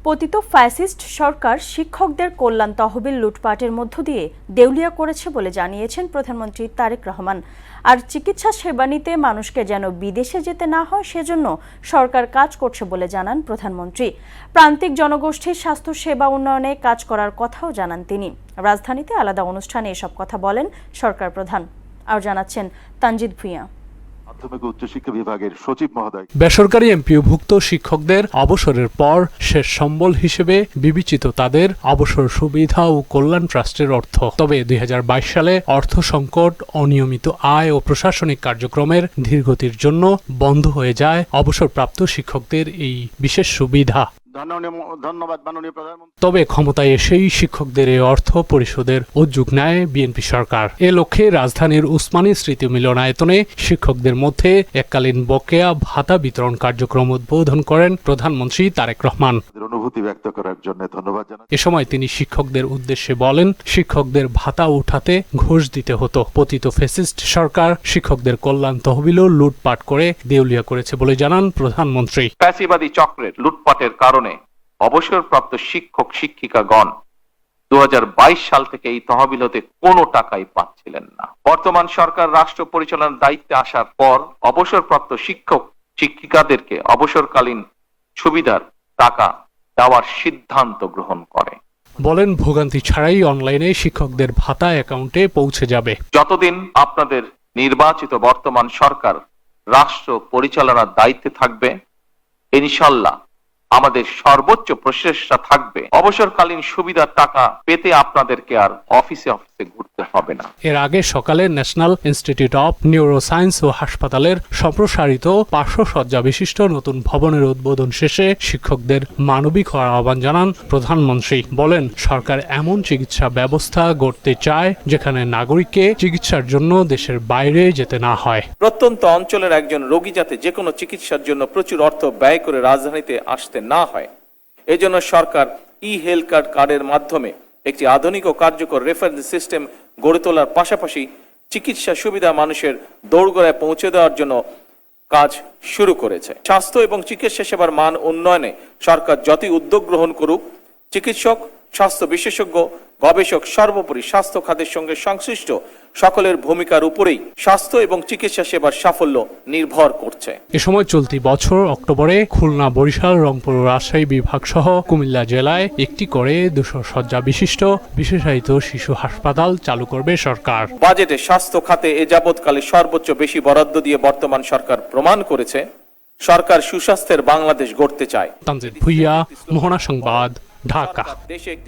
পতিত ফ্যাসিস্ট সরকার শিক্ষকদের কল্যাণ তহবিল লুটপাটের মধ্য দিয়ে দেউলিয়া করেছে বলে জানিয়েছেন প্রধানমন্ত্রী তারেক রহমান। আর চিকিৎসা সেবা নিতে মানুষকে যেন বিদেশে যেতে না হয় সেজন্য সরকার কাজ করছে বলে জানান প্রধানমন্ত্রী। প্রান্তিক জনগোষ্ঠীর স্বাস্থ্য সেবা উন্নয়নে কাজ করার কথাও জানান তিনি। রাজধানীতে আলাদা অনুষ্ঠানে এসব কথা বলেন সরকার প্রধান। আর জানাচ্ছেন তানজিদ ভুঁইয়া। উচ্চশিক্ষা বিভাগের সচিব মহোদয়, বেসরকারি এমপিওভুক্ত শিক্ষকদের অবসরের পর শেষ সম্বল হিসেবে বিবেচিত তাদের অবসর সুবিধা ও কল্যাণ ট্রাস্টের অর্থ। তবে 2022 সালে অর্থ সংকট, অনিয়মিত আয় ও প্রশাসনিক কার্যক্রমের ধীরগতির জন্য বন্ধ হয়ে যায় অবসরপ্রাপ্ত শিক্ষকদের এই বিশেষ সুবিধা। ধন্যবাদ মাননীয় প্রধানমন্ত্রী। তবে ক্ষমতায় এসেই শিক্ষকদের এই অর্থ পরিশোধের উদ্যোগ নেয় বিএনপি সরকার। এ লক্ষ্যে রাজধানীর উসমানী স্মৃতি মিলনায়তনে শিক্ষকদের মধ্যে এককালীন বকেয়া ভাতা বিতরণ কার্যক্রম উদ্বোধন করেন প্রধানমন্ত্রী তারেক রহমান। অনুভূতি ব্যক্ত করার জন্য ধন্যবাদ জানাই। এ সময় তিনি শিক্ষকদের উদ্দেশ্যে বলেন, শিক্ষকদের ভাতা উঠাতে ঘুষ দিতে হতো। পতিত ফ্যাসিস্ট সরকার শিক্ষকদের কল্যাণ তহবিলও লুটপাট করে দেউলিয়া করেছে বলে জানান প্রধানমন্ত্রী। ফ্যাসিবাদী চক্রের লুটপাটের কারণে অবসরপ্রাপ্ত শিক্ষক শিক্ষিকাগণ 2022 সাল থেকে এই তহবিল হতে কোনো টাকাই পাচ্ছিলেন না। বর্তমান সরকার রাষ্ট্র পরিচালনার দায়িত্বে আসার পর অবসরপ্রাপ্ত শিক্ষক শিক্ষিকাদেরকে অবসরকালীন সুবিধার টাকা দেওয়ার সিদ্ধান্ত গ্রহণ করে। বলেন, ভোগান্তি ছাড়াই অনলাইনে শিক্ষকদের ভাতা অ্যাকাউন্টে পৌঁছে যাবে। যতদিন আপনাদের নির্বাচিত বর্তমান সরকার রাষ্ট্র পরিচালনার দায়িত্বে থাকবে, ইনশাআল্লাহ আমাদের সর্বোচ্চ প্রচেষ্টা থাকবে অবসরকালীন সুবিধার টাকা পেতে আপনাদেরকে আর অফিসে ঘুরতে হবে না। এর আগে সকালে ন্যাশনাল ইনস্টিটিউট অব নিউরোসায়েন্স ও হাসপাতালের সম্প্রসারিত 500 শয্যা বিশিষ্ট নতুন ভবনের উদ্বোধন শেষে শিক্ষকদের মানবিক হওয়ার আহ্বান জানান প্রধানমন্ত্রী। বলেন, সরকার এমন চিকিৎসা ব্যবস্থা গড়তে চায় যেখানে নাগরিককে চিকিৎসার জন্য দেশের বাইরে যেতে না হয়। প্রত্যন্ত অঞ্চলের একজন রোগী যাতে যে কোনো চিকিৎসার জন্য প্রচুর অর্থ ব্যয় করে রাজধানীতে আসতে না হয়, এজন্য সরকার হেলথ কার্ডের মাধ্যমে একটি আধুনিক ও কার্যকর রেফারেন্স সিস্টেম গড়ে তোলার পাশাপাশি চিকিৎসা সুবিধা মানুষের দোরগোড়ায় পৌঁছে দেওয়ার জন্য কাজ শুরু করেছে। স্বাস্থ্য এবং চিকিৎসা সেবার মান উন্নয়নে সরকার যতই উদ্যোগ গ্রহণ করুক, চিকিৎসক, স্বাস্থ্য বিশেষজ্ঞ, গবেষক, সর্বোপরি স্বাস্থ্য খাতের সঙ্গে সংশ্লিষ্ট সকলের ভূমিকার উপরেই স্বাস্থ্য এবং চিকিৎসা সেবার সাফল্য নির্ভর করছে। এ সময় চলতি বছর অক্টোবরে খুলনা, বরিশাল, রংপুর ও রাজশাহী বিভাগ সহ কুমিল্লা জেলায় একটি করে 200 শয্যা বিশিষ্ট বিশেষায়িত শিশু হাসপাতাল চালু করবে সরকার। বাজেটে স্বাস্থ্য খাতে এ যাবৎকালে সর্বোচ্চ বেশি বরাদ্দ দিয়ে বর্তমান সরকার প্রমাণ করেছে সরকার সুস্বাস্থ্যের বাংলাদেশ গড়তে চায়। তানজিদ ভুঁইয়া, মোহনা সংবাদ, ঢাকা। দেশে একটি